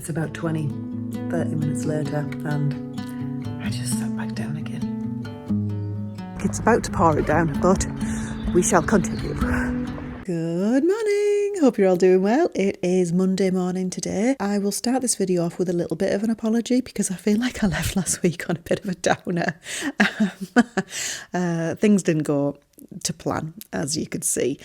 It's about 30 minutes later and I just sat back down again. It's about to pour it down, but we shall continue. Good morning, hope you're all doing well. It is Monday morning today. I will start this video off with a little bit of an apology because I feel like I left last week on a bit of a downer. Things didn't go to plan, as you could see,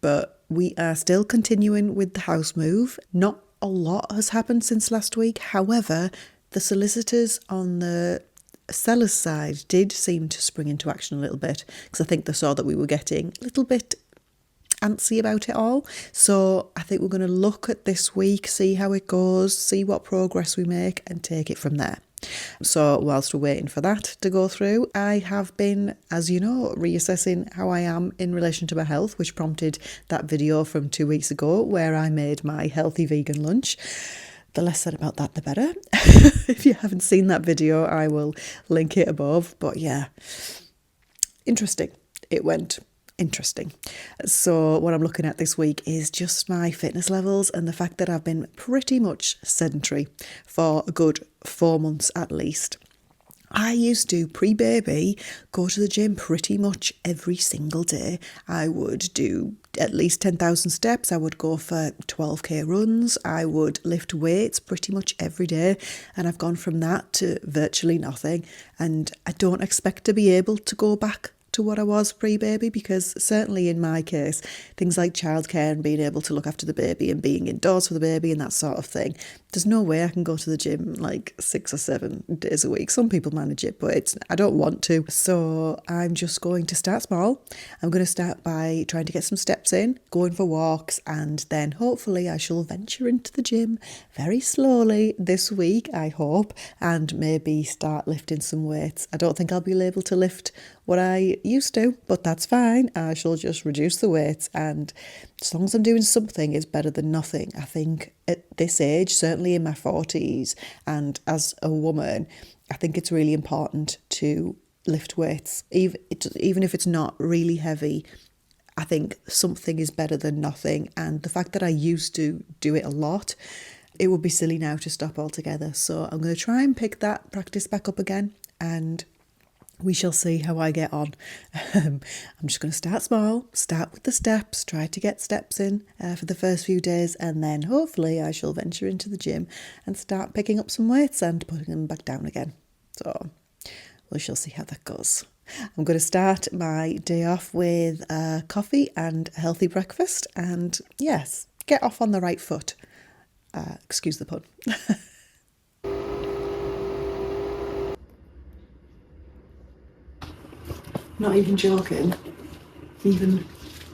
but we are still continuing with the house move. Not a lot has happened since last week. However, the solicitors on the seller's side did seem to spring into action a little bit because I think they saw that we were getting a little bit antsy about it all. So I think we're going to look at this week, see how it goes, see what progress we make and take it from there. So whilst we're waiting for that to go through, I have been, as you know, reassessing how I am in relation to my health, which prompted that video from 2 weeks ago where I made my healthy vegan lunch. The less said about that, the better. If you haven't seen that video, I will link it above. But yeah, interesting. It went interesting. So what I'm looking at this week is just my fitness levels and the fact that I've been pretty much sedentary for a good 4 months at least. I used to, pre-baby, go to the gym pretty much every single day. I would do at least 10,000 steps. I would go for 12k runs. I would lift weights pretty much every day. And I've gone from that to virtually nothing. And I don't expect to be able to go back to what I was pre-baby, because certainly in my case, things like childcare and being able to look after the baby and being indoors for the baby and that sort of thing, there's no way I can go to the gym like 6 or 7 days a week. Some people manage it, but I don't want to. So I'm just going to start small. I'm going to start by trying to get some steps in, going for walks, and then hopefully I shall venture into the gym very slowly this week, I hope, and maybe start lifting some weights. I don't think I'll be able to lift what I used to, but that's fine. I shall just reduce the weights, and as long as I'm doing something, it's better than nothing. I think at this age, certainly in my 40s, and as a woman, I think it's really important to lift weights, even if it's not really heavy. I think something is better than nothing, and the fact that I used to do it a lot, it would be silly now to stop altogether. So I'm going to try and pick that practice back up again, and we shall see how I get on. I'm just going to start small, start with the steps, try to get steps in for the first few days, and then hopefully I shall venture into the gym and start picking up some weights and putting them back down again. So we shall see how that goes. I'm going to start my day off with coffee and a healthy breakfast, and yes, get off on the right foot. Excuse the pun. Not even joking, even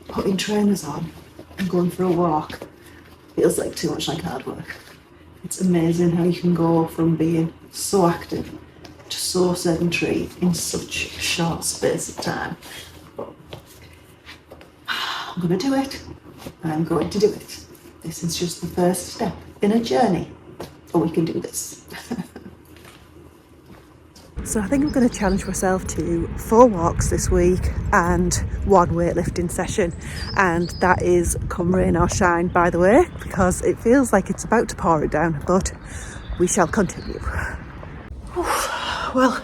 putting trainers on and going for a walk feels like too much like hard work. It's amazing how you can go from being so active to so sedentary in such a short space of time. But I'm going to do it. I'm going to do it. This is just the first step in a journey, but we can do this. So I think I'm going to challenge myself to 4 walks this week and 1 weightlifting session. And that is come rain or shine, by the way, because it feels like it's about to pour it down, but we shall continue. Well,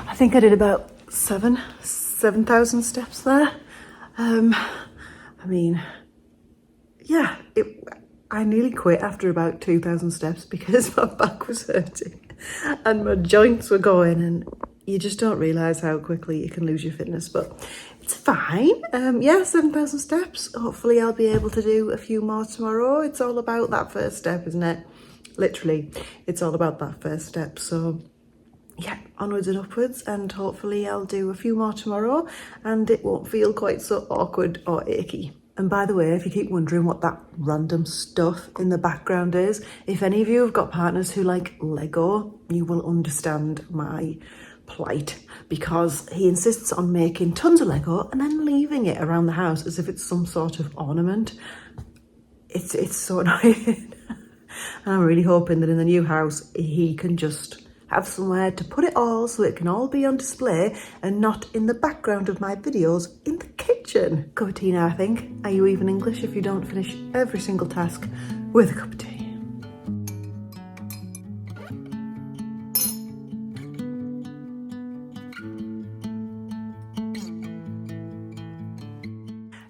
I think I did about 7,000 steps there. I nearly quit after about 2,000 steps because my back was hurting and my joints were going, and you just don't realise how quickly you can lose your fitness, but it's fine. 7,000 steps. Hopefully I'll be able to do a few more tomorrow. It's all about that first step, isn't it? Literally, it's all about that first step. So yeah, onwards and upwards, and hopefully I'll do a few more tomorrow and it won't feel quite so awkward or achy. And by the way, if you keep wondering what that random stuff in the background is, if any of you have got partners who like Lego, you will understand my plight, because he insists on making tons of Lego and then leaving it around the house as if it's some sort of ornament. It's so annoying. And I'm really hoping that in the new house, he can just have somewhere to put it all so it can all be on display and not in the background of my videos in the kitchen. Cup of tea now, I think. Are you even English if you don't finish every single task with a cup of tea?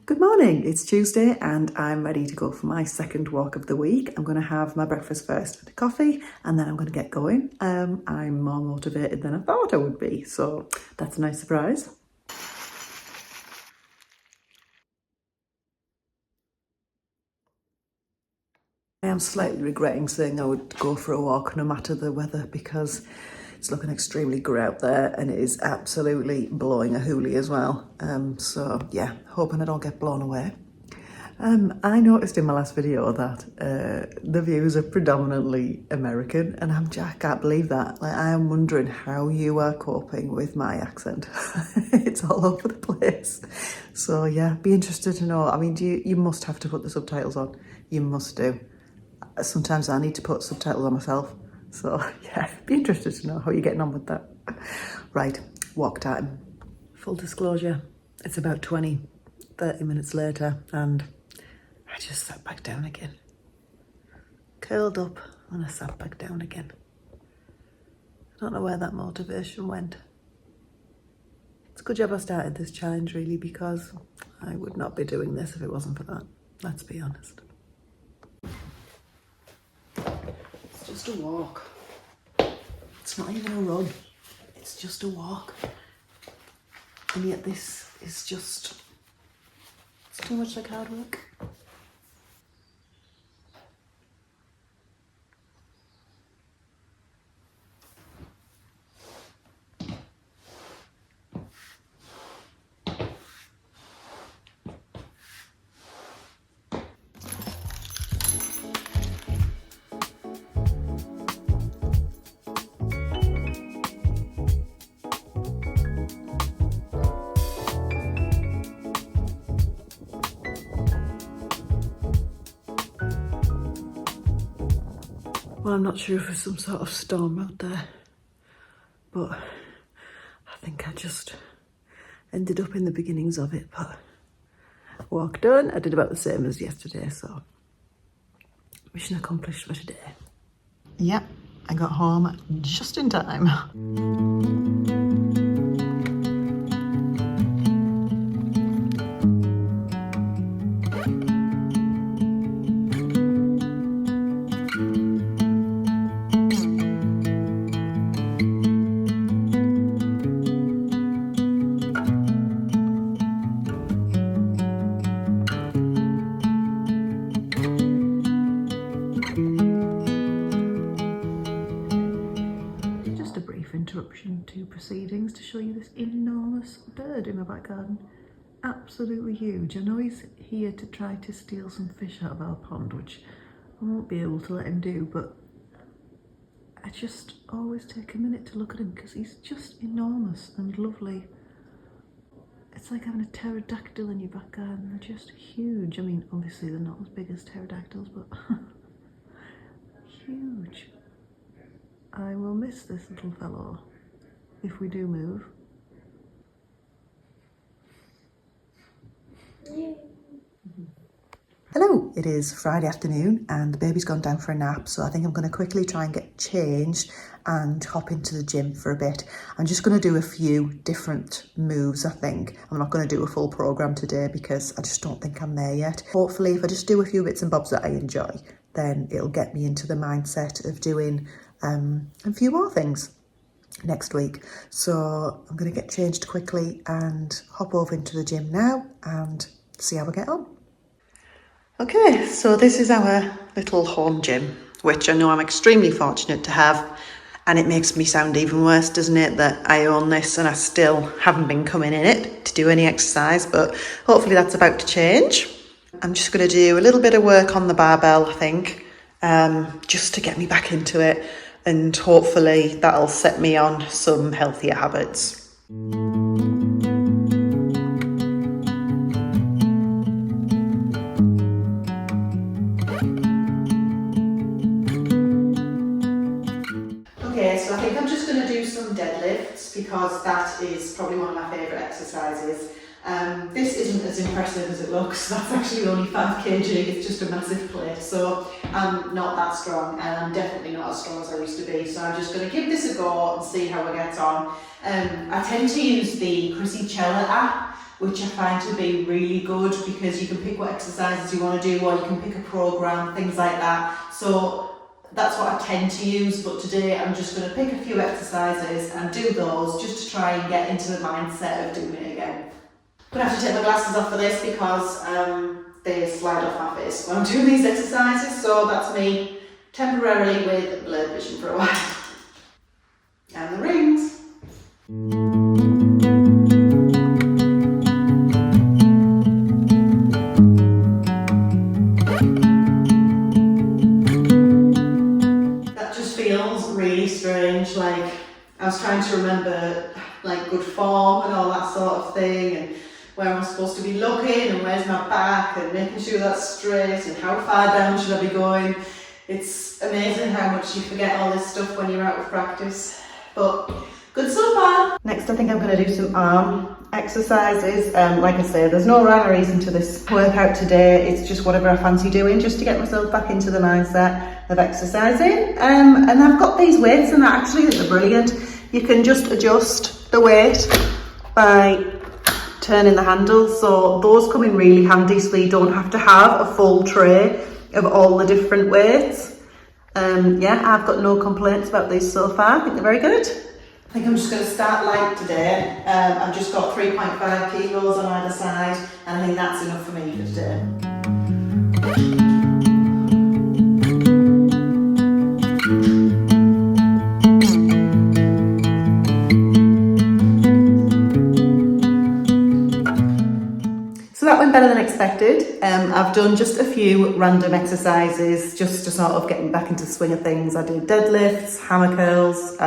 Good morning, it's Tuesday and I'm ready to go for my second walk of the week. I'm going to have my breakfast first with a coffee and then I'm going to get going. I'm more motivated than I thought I would be, so that's a nice surprise. I am slightly regretting saying I would go for a walk no matter the weather because it's looking extremely grey out there and it is absolutely blowing a hoolie as well. So yeah, hoping I don't get blown away. I noticed in my last video that the views are predominantly American and I can't believe that. Like, I am wondering how you are coping with my accent. It's all over the place. So yeah, be interested to know. I mean, you must have to put the subtitles on. You must do. Sometimes I need to put subtitles on myself. So yeah, be interested to know how you're getting on with that. Right, walk time. Full disclosure, it's about 30 minutes later and I just sat back down again. Curled up and I sat back down again. I don't know where that motivation went. It's a good job I started this challenge really, because I would not be doing this if it wasn't for that. Let's be honest. It's just a walk. It's not even a run. It's just a walk. And yet this is just, it's too much like hard work. Well, I'm not sure if there's some sort of storm out there, but I think I just ended up in the beginnings of it. But walk done. I did about the same as yesterday, so mission accomplished for today. Yep, I got home just in time. Interruption to proceedings to show you this enormous bird in my back garden. Absolutely huge. I know he's here to try to steal some fish out of our pond, which I won't be able to let him do, but I just always take a minute to look at him because he's just enormous and lovely. It's like having a pterodactyl in your back garden. They're just huge. I mean, obviously they're not as big as pterodactyls, but huge. I will miss this little fellow if we do move. Hello, it is Friday afternoon and the baby's gone down for a nap, so I think I'm going to quickly try and get changed and hop into the gym for a bit. I'm just going to do a few different moves, I think. I'm not going to do a full program today because I just don't think I'm there yet. Hopefully, if I just do a few bits and bobs that I enjoy, then it'll get me into the mindset of doing a few more things next week. So I'm going to get changed quickly and hop over into the gym now and see how we get on. Okay, so this is our little home gym, which I know I'm extremely fortunate to have, and it makes me sound even worse, doesn't it, that I own this and I still haven't been coming in it to do any exercise, but hopefully that's about to change. I'm just going to do a little bit of work on the barbell, I think, just to get me back into it, and hopefully that'll set me on some healthier habits. Okay, so I think I'm just going to do some deadlifts because that is probably one of my favourite exercises. This isn't as impressive as it looks. That's actually only 5 kg, it's just a massive plate, so I'm not that strong, and I'm definitely not as strong as I used to be, so I'm just going to give this a go and see how it gets on. I tend to use the Chrissy Chella app, which I find to be really good because you can pick what exercises you want to do, or you can pick a program, things like that. So that's what I tend to use, but today I'm just going to pick a few exercises and do those just to try and get into the mindset of doing it again. I'm going to have to take my glasses off for this because they slide off my face when I'm doing these exercises, so that's me temporarily with blurred vision for a while. And the rings. Really strange, like I was trying to remember like good form and all that sort of thing, and where I'm supposed to be looking and where's my back and making sure that's straight and how far down should I be going. It's amazing how much you forget all this stuff when you're out of practice, but good so far. Next I think I'm going to do some arm exercises. Like I say, there's no rhyme or reason to this workout today, it's just whatever I fancy doing just to get myself back into the mindset of exercising. And I've got these weights and actually they're brilliant. You can just adjust the weight by turning the handle, so those come in really handy so you don't have to have a full tray of all the different weights. Yeah, I've got no complaints about these so far. I think they're very good. I think I'm just going to start light today. I've just got 3.5 kilos on either side, and I think that's enough for me for today. So that went better than expected. I've done just a few random exercises just to sort of get me back into the swing of things. I did deadlifts, hammer curls,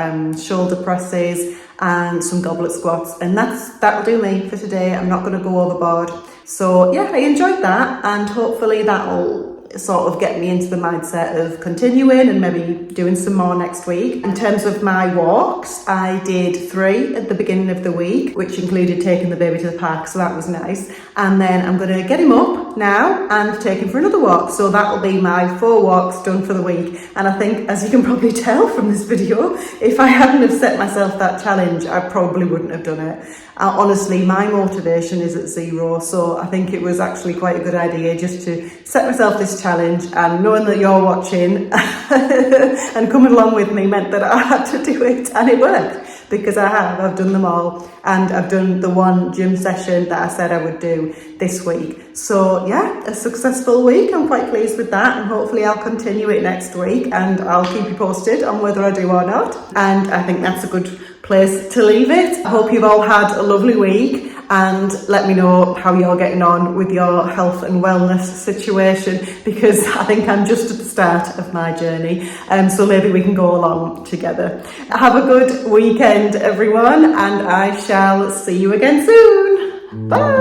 shoulder presses and some goblet squats, and that'll do me for today. I'm not going to go overboard. So yeah, I enjoyed that, and hopefully that'll sort of get me into the mindset of continuing and maybe doing some more next week. In terms of my walks, I did 3 at the beginning of the week, which included taking the baby to the park, so that was nice. And then I'm going to get him up now and take him for another walk, so that'll be my 4 walks done for the week. And I think, as you can probably tell from this video, if I hadn't have set myself that challenge, I probably wouldn't have done it. Honestly, my motivation is at 0, so I think it was actually quite a good idea just to set myself this challenge, and knowing that you're watching and coming along with me meant that I had to do it, and it worked because I've done them all, and I've done the 1 gym session that I said I would do this week. So yeah, a successful week. I'm quite pleased with that, and hopefully I'll continue it next week, and I'll keep you posted on whether I do or not. And I think that's a good place to leave it. I hope you've all had a lovely week, and let me know how you're getting on with your health and wellness situation, because I think I'm just at the start of my journey, so maybe we can go along together. Have a good weekend, everyone, and I shall see you again soon. Bye.